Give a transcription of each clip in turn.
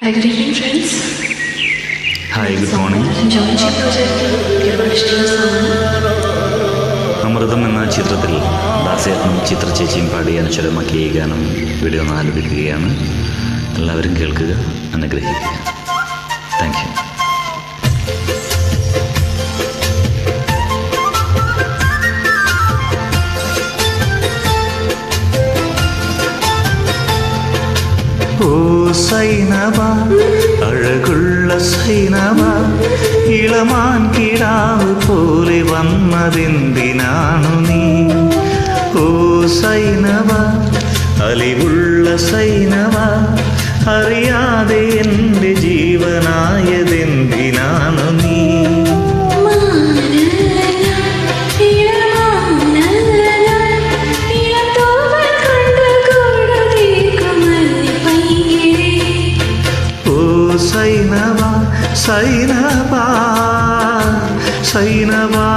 Hi, good evening, friends. Hi, good morning. ജോൺജി project ഒരുപാട് ഇഷ്ടമുള്ള സോങ്ങാണ്. അമൃതം എന്ന ചിത്രത്തിൽ ദാസേട്ടനും ചിത്ര ചേച്ചിയും പാടി അനശ്വരമാക്കിയ ഈ ഗാനം വീഡിയോ ഒന്ന് ആലപിക്കുകയാണ്. എല്ലാവരും കേൾക്കുക, അനുഗ്രഹിക്കുക. Thank you. ഓ സൈനവ, അഴകുള്ള സൈനവ, ഇളമാൻ കിടാവ് പോലെ വന്നതെന്തിനാണു നീ? ഓ സൈനവ, അലിവുള്ള സൈനവ, അറിയാതെ എൻ്റെ ജീവനായതെന്തിനാണു നീ? സൈനവാ സൈനവാ സൈനവാ,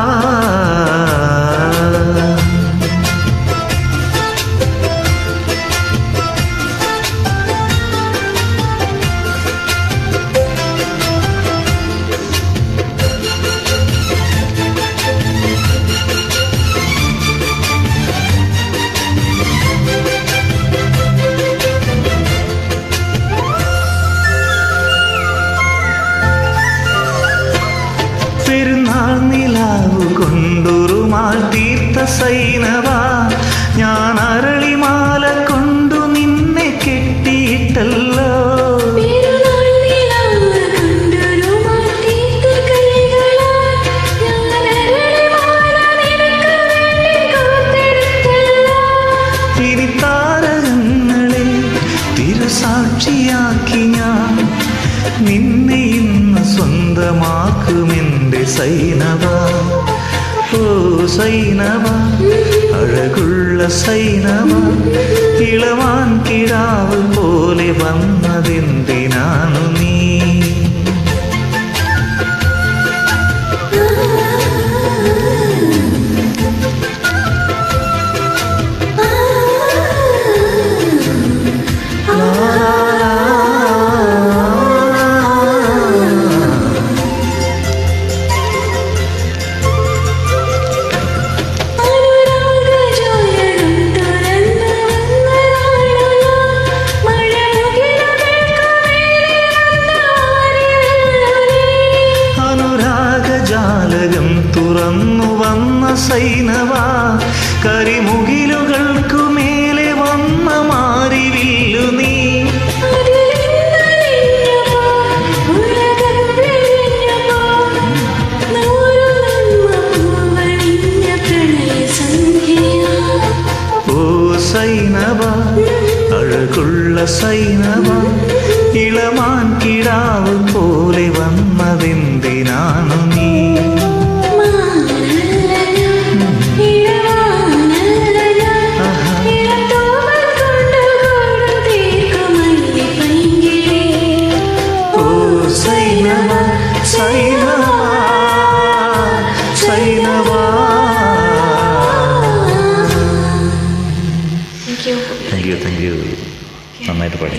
പെരുന്നാൾ നിലാവു കൊണ്ടൊരുമാൾ തീർത്ത സൈനവ, ഞാൻ അരളിമാല കൊണ്ടു നിന്നെ കെട്ടിയിട്ടല്ലോ. ഇനി താരകങ്ങളെ തിരുസാക്ഷിയാക്കി ഞാൻ നിന്നെ ഇന്ന് സ്വന്തമാക്കുമെൻ്റെ സൈനവ. ഓ സൈനവ, അഴകുള്ള സൈനവ, ഇളവാൻ കിടാവ് പോലെ വന്നതെന്തിനാണു നീ? തുറന്നു വന്ന സൈനവ, കരിമുകിലുകൾക്കു മേലെ വന്ന മാരിവില്ലു നീ. ഓ സൈനവ, അഴകുള്ള സൈനവ, ഇളമാൻ കിടാവ് പോലെ വന്നതെന്തിനാണു നീ? Thank you. നന്നായിട്ട് പാടി.